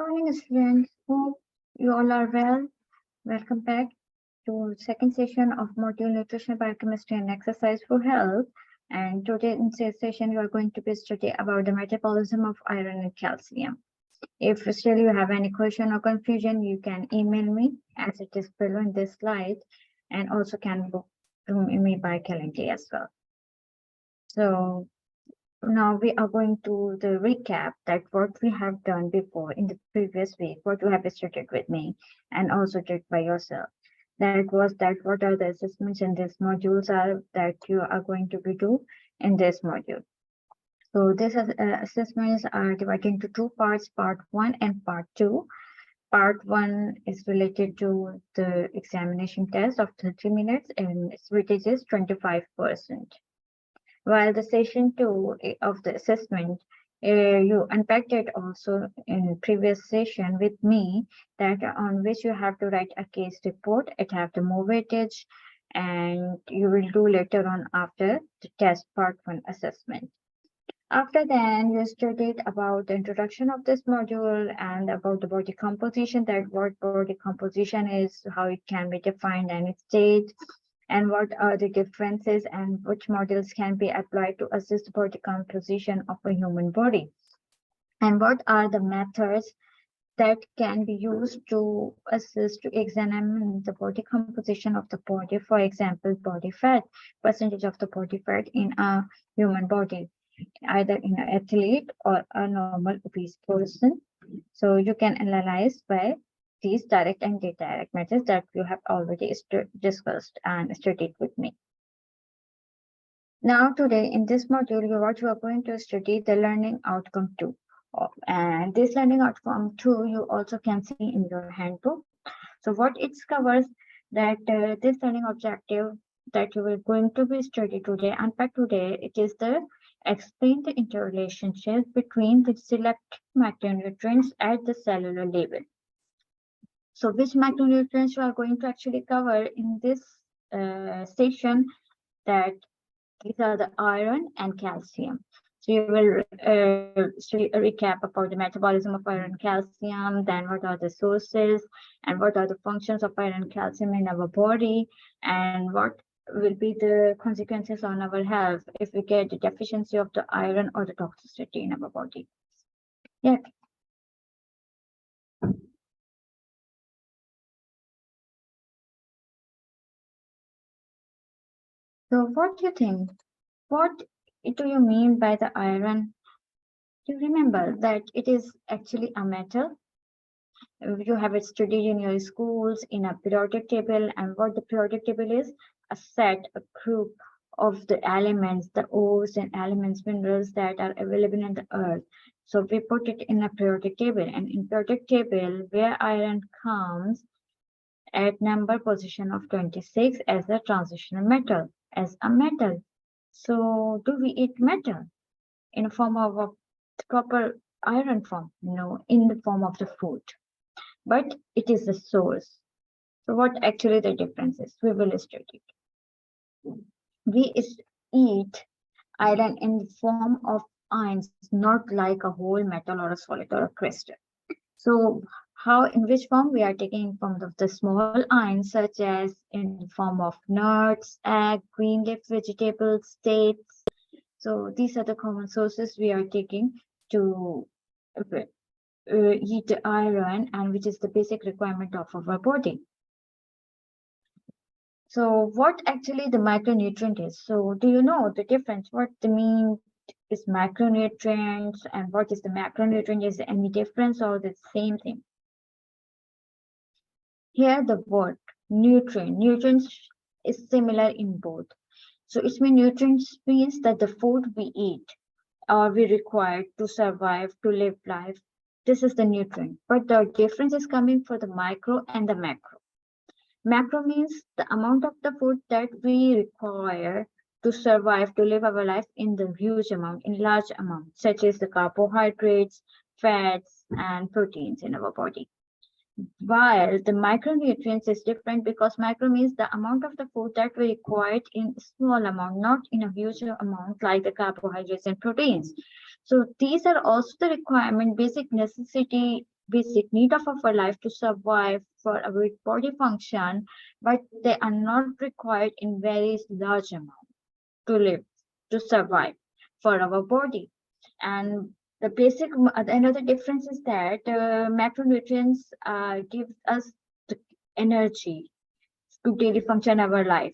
Morning, students. Hope you all are well. Welcome back to second session of module Nutrition, Biochemistry, and Exercise for Health. And today in this session, we are going to be studying about the metabolism of iron and calcium. If still you have any question or confusion, you can email me as it is below in this slide, and also can book to me by calendar as well. So now we are going to the recap that what we have done before in the previous week, what you have studied with me and also did by yourself. That was that what are the assessments in these modules are that you are going to be do in this module. So these assessments are divided into two parts, part 1 and part 2. Part 1 is related to the examination test of 30 minutes and its weightage is 25%. While the session 2 of the assessment, you unpacked it also in previous session with me, that on which you have to write a case report. It have the more weightage, and you will do later on after the test part 1 assessment. After then, you studied about the introduction of this module and about the body composition, that what body composition is, how it can be defined and its state, and what are the differences and which models can be applied to assess the body composition of a human body, and what are the methods that can be used to assist to examine the body composition of the body. For example, body fat, percentage of the body fat in a human body, either in an athlete or a normal obese person. So you can analyze by these direct and indirect methods that you have already discussed and studied with me. Now today in this module, what you are going to study the learning outcome 2. And this learning outcome 2 you also can see in your handbook. So what it covers that this learning objective that you are going to be study today, unpack today, it is the explain the interrelationship between the select macronutrients at the cellular level. So which macronutrients you are going to actually cover in this session, that these are the iron and calcium. So you will recap about the metabolism of iron and calcium, then what are the sources and what are the functions of iron and calcium in our body, and what will be the consequences on our health if we get the deficiency of the iron or the toxicity in our body. Yeah. So what do you think? What do you mean by the iron? You remember that it is actually a metal. You have it studied in your schools in a periodic table, and what the periodic table is, a set, a group of the elements, the ores and elements, minerals that are available in the earth. So we put it in a periodic table, and in periodic table where iron comes at number position of 26 as a transitional metal, as a metal. So do we eat metal in a form of a proper iron form? No, in the form of the food, but it is the source. So what actually the difference is? We will study it. We eat iron in the form of ions, not like a whole metal or a solid or a crystal. So how, in which form we are taking from the small ions, such as in the form of nuts, egg, green leaf vegetables, dates. So these are the common sources we are taking to eat the iron, and which is the basic requirement of our body. So what actually the micronutrient is? So do you know the difference? What the mean is macronutrients and what is the macronutrient? Is there any difference or the same thing? Here the word nutrient, nutrients is similar in both. So it means nutrients means that the food we eat or we require to survive, to live life. This is the nutrient, but the difference is coming for the micro and the macro. Macro means the amount of the food that we require to survive, to live our life in the huge amount, in large amount, such as the carbohydrates, fats, and proteins in our body. While the micronutrients is different, because micro means the amount of the food that we require in small amount, not in a huge amount like the carbohydrates and proteins. So these are also the requirement, basic necessity basic need of our life to survive for our body function, but they are not required in very large amount to live, to survive for our body. And the basic, another difference is that macronutrients give us the energy to daily function our life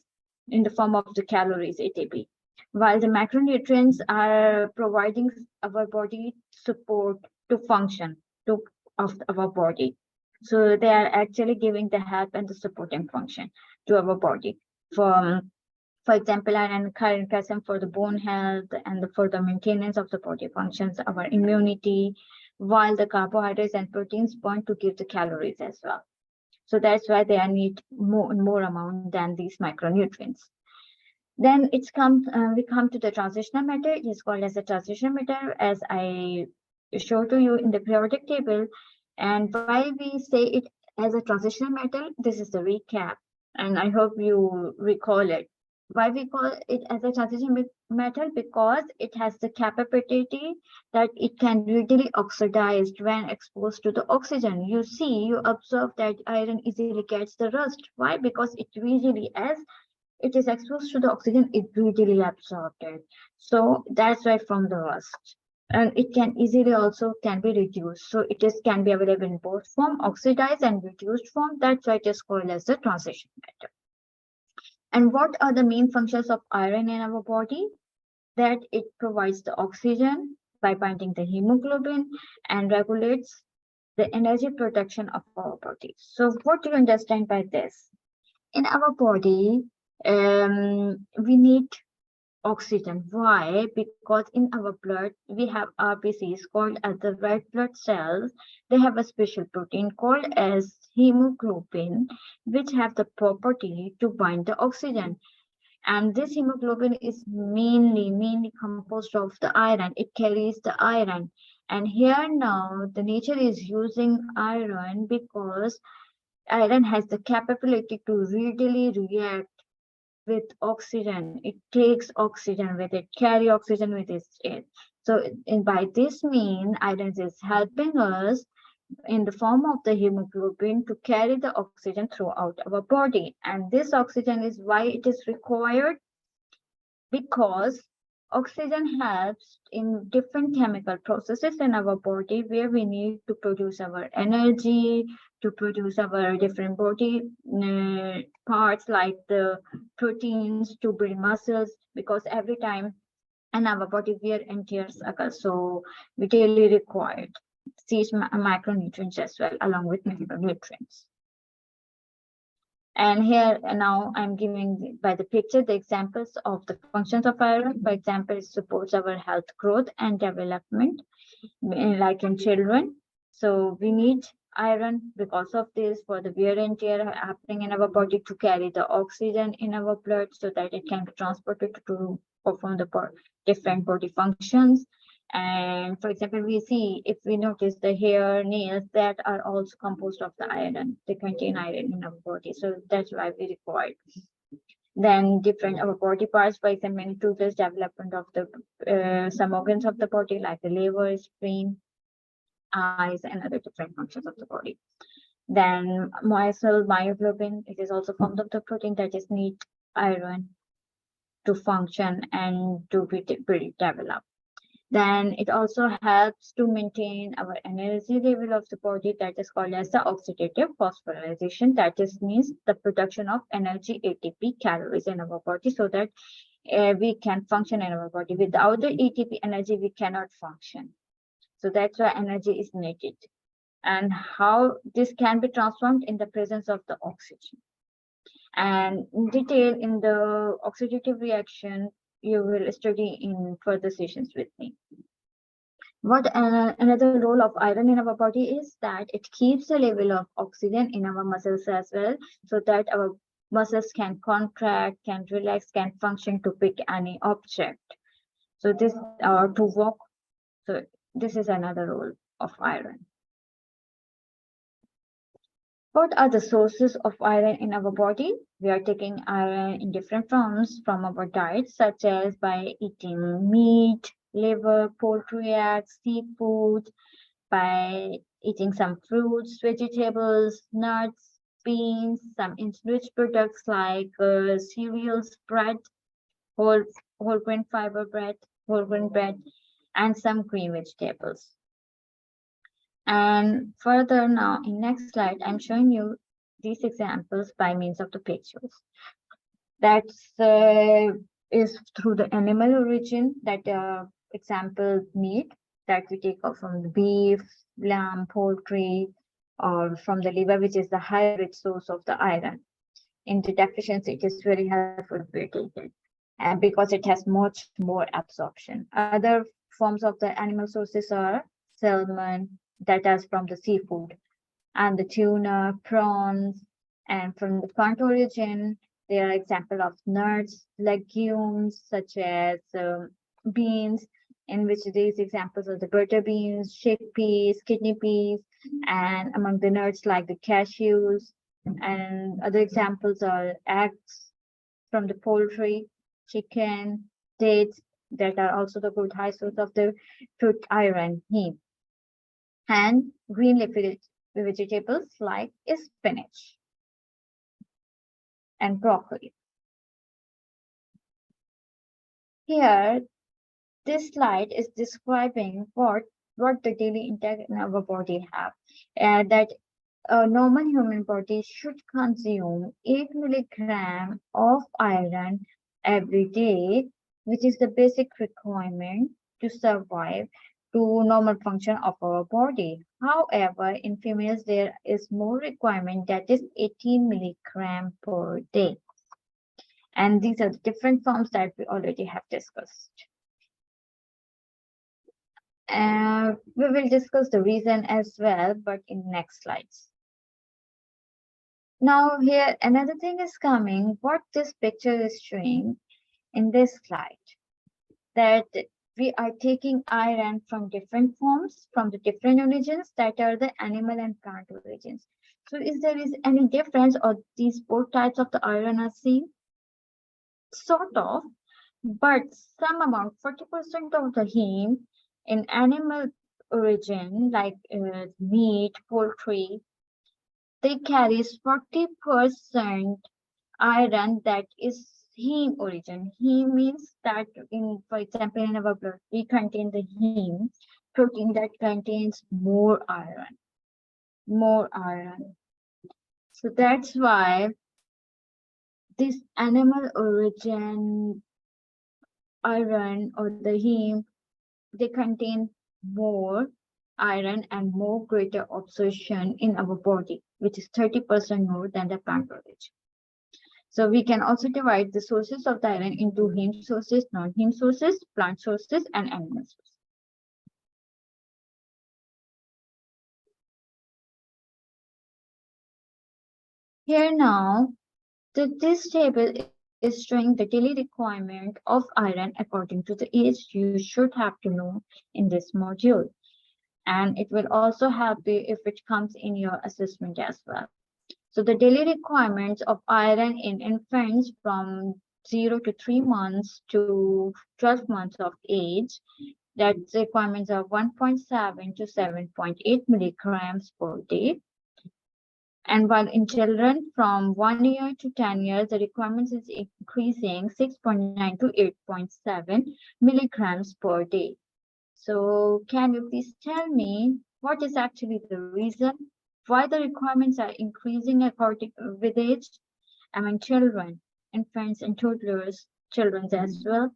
in the form of the calories, ATP, while the macronutrients are providing our body support to function to of our body. So they are actually giving the help and the supporting function to our body. For example, iron and calcium for the bone health and for the maintenance of the body functions, our immunity, while the carbohydrates and proteins point to give the calories as well. So that's why they need more amount than these micronutrients. Then we come to the transitional matter. It is called as a transitional matter, as I showed to you in the periodic table. And why we say it as a transitional matter, this is the recap, and I hope you recall it. Why we call it as a transition metal? Because it has the capability that it can readily oxidize when exposed to the oxygen. You observe that iron easily gets the rust. Why? Because it usually, as it is exposed to the oxygen, it readily absorbed it. So that's why from the rust. And it can easily also can be reduced. So it can be available in both form, oxidized and reduced form. That's why it is called as the transition metal. And what are the main functions of iron in our body? That it provides the oxygen by binding the hemoglobin and regulates the energy production of our body. So what do you understand by this? In our body, we need oxygen. Why? Because in our blood, we have RBCs called as the red blood cells. They have a special protein called as hemoglobin, which have the property to bind the oxygen. And this hemoglobin is mainly composed of the iron. It carries the iron. And here now, the nature is using iron because iron has the capability to readily react with oxygen. It takes oxygen with it, carry oxygen with it. So by this mean, iron is helping us in the form of the hemoglobin to carry the oxygen throughout our body. And this oxygen is why it is required, because oxygen helps in different chemical processes in our body where we need to produce our energy, to produce our different body parts like the proteins, to build muscles, because every time in our body wear and tears occur. So we daily required these micronutrients as well, along with macronutrients. And here now I'm giving by the picture the examples of the functions of iron. For example, it supports our health, growth, and development, like in children. So we need iron because of this, for the wear and tear happening in our body, to carry the oxygen in our blood so that it can be transported to perform the different body functions. And for example, we see, if we notice the hair, nails, that are also composed of the iron. They contain iron in our body. So that's why we require. Then different our body parts, for example, includes development of the some organs of the body, like the liver, brain, eyes, and other different functions of the body. Then myoglobin, it is also formed of the protein that is need iron to function and to be developed. Then it also helps to maintain our energy level of the body, that is called as the oxidative phosphorylation. That just means the production of energy, ATP, calories in our body, so that we can function in our body. Without the ATP energy, we cannot function. So that's why energy is needed. And how this can be transformed in the presence of the oxygen. And in detail in the oxidative reaction, you will study in further sessions with me. What another role of iron in our body is that it keeps the level of oxygen in our muscles as well, so that our muscles can contract, can relax, can function to pick any object. So this, or to walk. So this is another role of iron. What are the sources of iron in our body? We are taking iron in different forms from our diet, such as by eating meat, liver, poultry eggs, seafood, by eating some fruits, vegetables, nuts, beans, some enriched products like cereals, bread, whole whole grain fiber bread, whole grain bread, and some green vegetables. And further now, in next slide, I'm showing you these examples by means of the pictures. That's is through the animal origin, that example meat that we take off from the beef, lamb, poultry, or from the liver, which is the high-rich source of the iron. In the deficiency, it is very helpful if we take it, and because it has much more absorption. Other forms of the animal sources are salmon, that is from the seafood, and the tuna, prawns, and from the plant origin, there are example of nuts, legumes such as beans, in which these examples are the butter beans, chickpeas, kidney peas, and among the nuts like the cashews, and other examples are eggs from the poultry, chicken, dates that are also the good high source of the food iron, heme, and green leafy vegetables like spinach and broccoli. Here, this slide is describing what the daily intake in our body have, that a normal human body should consume 8 milligram of iron every day, which is the basic requirement to survive, to normal function of our body. However, in females, there is more requirement, that is 18 milligram per day. And these are the different forms that we already have discussed. We will discuss the reason as well, but in next slides. Now here, another thing is coming, what this picture is showing in this slide, that we are taking iron from different forms, from the different origins, that are the animal and plant origins. So is there any difference, or these both types of the iron are same? Sort of, but some amount, 40% of the heme in animal origin, like meat, poultry, they carries 40% iron that is heme origin. Heme means that, for example, in our blood, we contain the heme protein that contains more iron. So that's why this animal origin iron, or the heme, they contain more iron and more greater absorption in our body, which is 30% more than the plant origin. So we can also divide the sources of the iron into heme sources, non-heme sources, plant sources, and animal sources. Here now, this table is showing the daily requirement of iron according to the age. You should have to know in this module. And it will also help you if it comes in your assessment as well. So the daily requirements of iron in infants from 0 to 3 months to 12 months of age, that requirements are 1.7 to 7.8 milligrams per day. And while in children from 1 year to 10 years, the requirements is increasing 6.9 to 8.7 milligrams per day. So can you please tell me what is actually the reason why the requirements are increasing according with age among children, infants, and toddlers, children as well?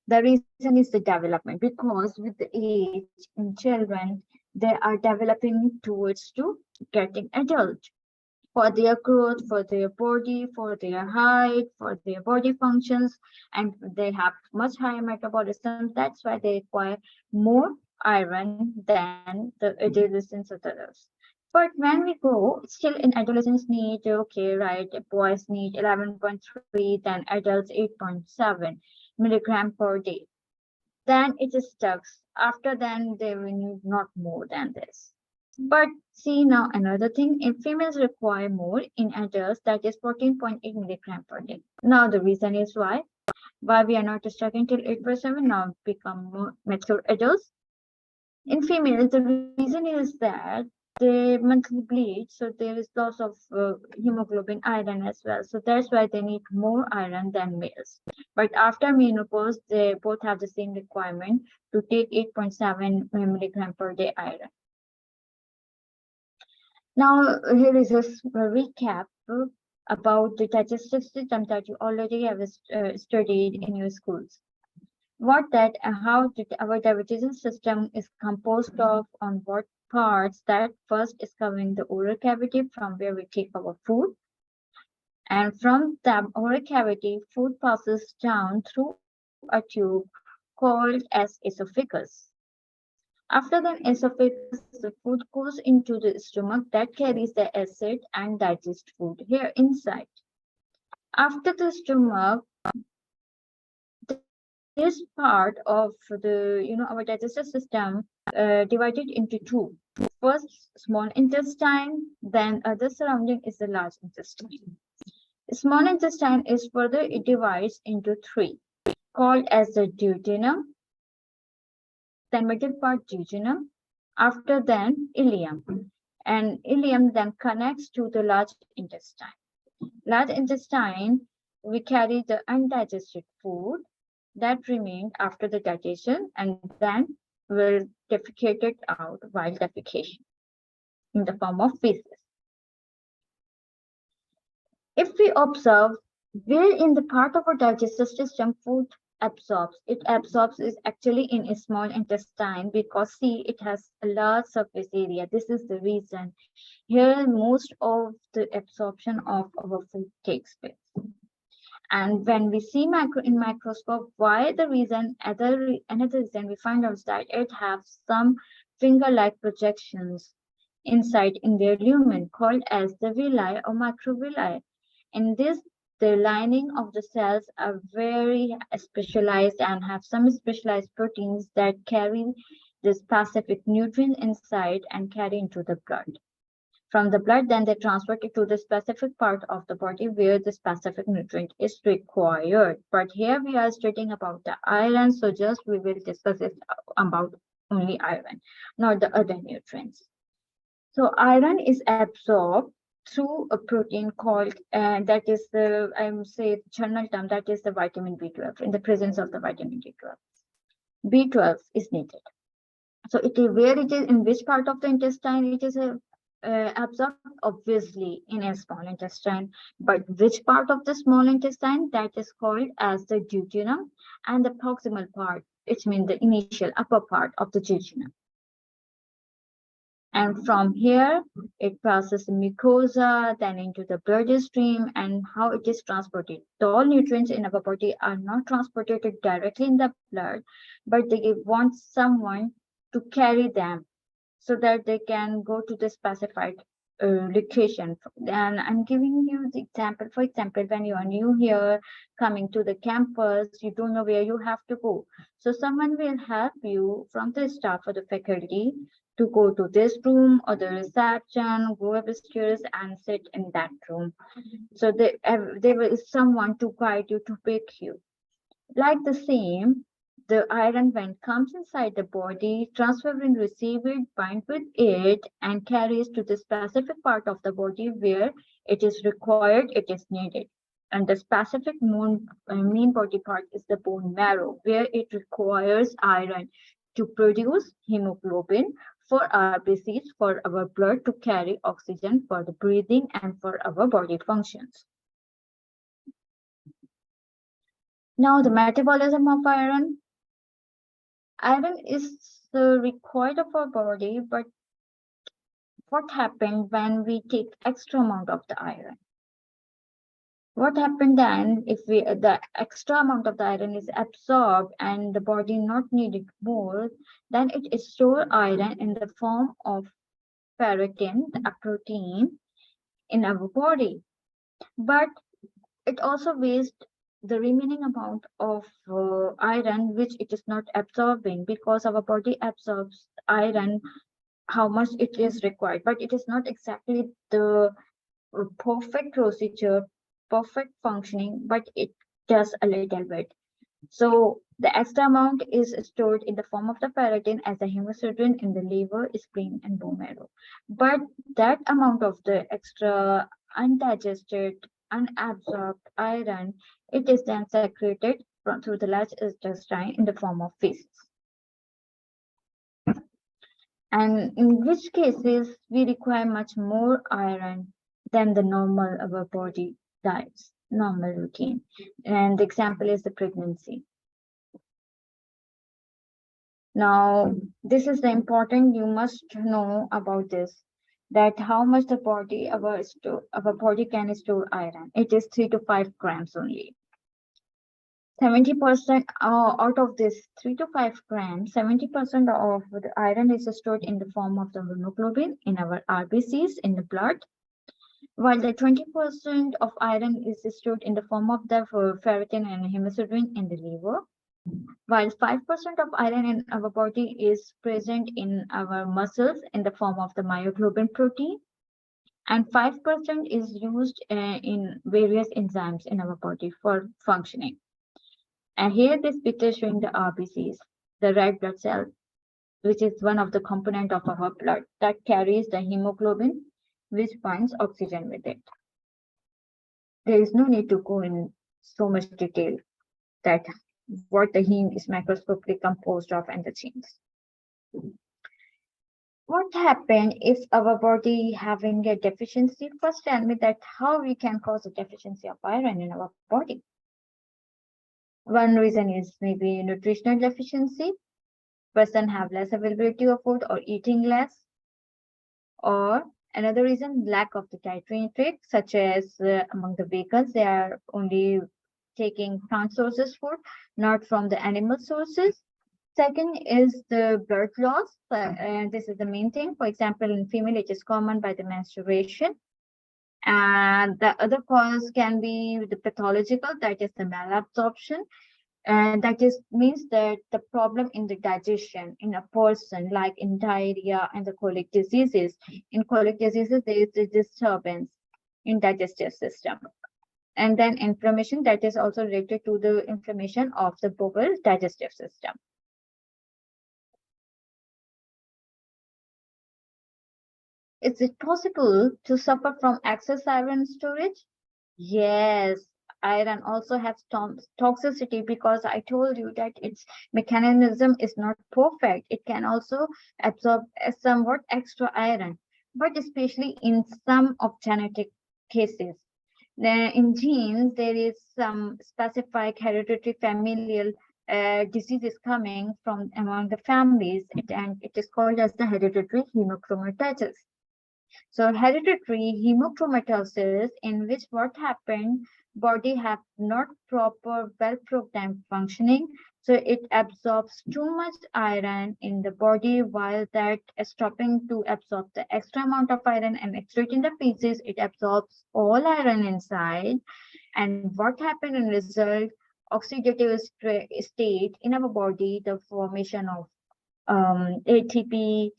The reason is the development, because with the age in children, they are developing towards to getting adult. For their growth, for their body, for their height, for their body functions, and they have much higher metabolism. That's why they require more iron than the adolescents or others. But when we go, still in adolescents need, okay, right, boys need 11.3, then adults 8.7 milligram per day. Then it is stuck. After then, they will need not more than this. But see now another thing, if females require more in adults, that is 14.8 milligram per day. Now the reason is why we are not stuck until 8.7, now become more mature adults. In females, the reason is that they monthly bleed, so there is loss of hemoglobin iron as well. So that's why they need more iron than males. But after menopause, they both have the same requirement to take 8.7 milligram per day iron. Now, here is a recap about the digestive system that you already have studied in your schools. What that how our digestive system is composed of, on what parts. That first is covering the oral cavity from where we take our food, and from the oral cavity food passes down through a tube called as esophagus. After the esophagus, the food goes into the stomach that carries the acid and digests food here inside. After the stomach, this part of our digestive system divided into two. First, small intestine, then other surrounding is the large intestine. Small intestine is further, it divides into three, called as the duodenum, then middle part duodenum, after then ileum, and ileum then connects to the large intestine. Large intestine, we carry the undigested food that remained after the digestion and then will defecate it out while defecation in the form of feces. If we observe where in the part of our digestive system food absorbs, it absorbs is actually in a small intestine, because see, it has a large surface area. This is the reason. Here most of the absorption of our food takes place. And when we see in microscope, why the reason, another reason we find out that it has some finger-like projections inside in their lumen called as the villi or microvilli. In this, the lining of the cells are very specialized and have some specialized proteins that carry the specific nutrients inside and carry into the blood. From the blood, then they transport it to the specific part of the body where the specific nutrient is required. But here we are studying about the iron, so just we will discuss it about only iron, not the other nutrients. So iron is absorbed through a protein called, that is the, I would say, general term, that is the vitamin B12. In the presence of the vitamin B12, B12 is needed. So it is where it is, in which part of the intestine it is absorbed, obviously in a small intestine, but which part of the small intestine, that is called as the duodenum, and the proximal part, which means the initial upper part of the duodenum. And from here it passes the mucosa, then into the bloodstream, and how it is transported. All nutrients in our body are not transported directly in the blood, but they want someone to carry them so that they can go to the specified location. And I'm giving you the example. For example, when you are new here, coming to the campus, you don't know where you have to go. So someone will help you from the staff or the faculty to go to this room or the reception, go upstairs and sit in that room. So there is someone to guide you, to pick you. Like the same, the iron, when it comes inside the body, transfer will receive it, bind with it, and carries to the specific part of the body where it is required, it is needed. And the specific main body part is the bone marrow, where it requires iron to produce hemoglobin for RBCs, for our blood to carry oxygen for the breathing and for our body functions. Now the metabolism of iron. Iron is required of our body, but what happened when we take extra amount of the iron? What happened then if the extra amount of the iron is absorbed and the body not needed more, then it stores iron in the form of ferritin, a protein in our body. But it also wastes the remaining amount of iron which it is not absorbing, because our body absorbs iron how much it is required, but it is not exactly the perfect procedure, perfect functioning, but it does a little bit. So the extra amount is stored in the form of the ferritin as a hemosiderin in the liver, spleen, and bone marrow. But that amount of the extra undigested, unabsorbed iron, it is then secreted through the large intestine in the form of feces. And in which cases we require much more iron than the normal our body diets, normal routine. And the example is the pregnancy. Now, this is the important you must know about this, that how much the body our body can store iron. It is 3 to 5 grams only. 70% out of this 3 to 5 grams, 70% of the iron is stored in the form of the hemoglobin in our RBCs in the blood, while the 20% of iron is stored in the form of the ferritin and hemosiderin in the liver, while 5% of iron in our body is present in our muscles in the form of the myoglobin protein, and 5% is used in various enzymes in our body for functioning. And here this picture is showing the RBCs, the red blood cell, which is one of the component of our blood that carries the hemoglobin, which binds oxygen with it. There is no need to go in so much detail that what the heme is microscopically composed of and the genes. What happens if our body having a deficiency? First tell me that how we can cause a deficiency of iron in our body. One reason is maybe nutritional deficiency. Person have less availability of food or eating less. Or another reason, lack of the dietary intake, such as among the vegans, they are only taking plant sources food, not from the animal sources. Second is the blood loss. And this is the main thing. For example, in female, it is common by the menstruation. And the other cause can be the pathological, that is the malabsorption. And that is means that the problem in the digestion in a person, like in diarrhea and the colic diseases. In colic diseases, there is a disturbance in digestive system. And then inflammation, that is also related to the inflammation of the bowel digestive system. Is it possible to suffer from excess iron storage? Yes, iron also has toxicity because I told you that its mechanism is not perfect. It can also absorb somewhat extra iron, but especially in some of genetic cases. In genes, there is some specific hereditary familial diseases coming from among the families, and it is called as the hereditary hemochromatosis. So hereditary hemochromatosis, in which what happened, body have not proper well-programmed functioning, so it absorbs too much iron in the body, while that is stopping to absorb the extra amount of iron and excreting the feces, it absorbs all iron inside. And what happened in result, oxidative state in our body, the formation of ATP,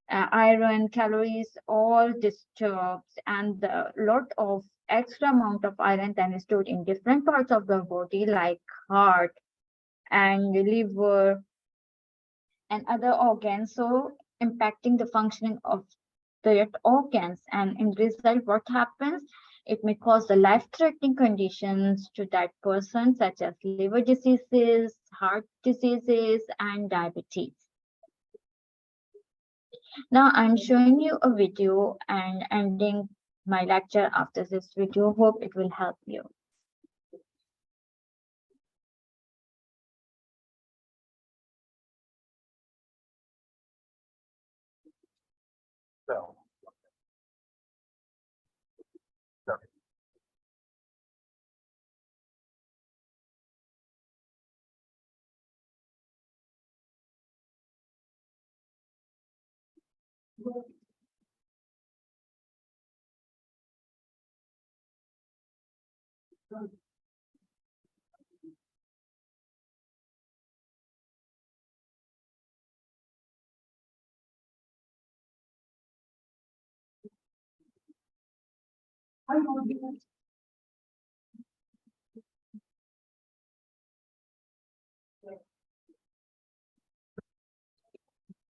iron, calories, all disturbs, and the lot of extra amount of iron then is stored in different parts of the body, like heart and liver and other organs, so impacting the functioning of the organs. And in result, what happens? It may cause the life-threatening conditions to that person, such as liver diseases, heart diseases, and diabetes. Now I'm showing you a video and ending my lecture after this video. Hope it will help you.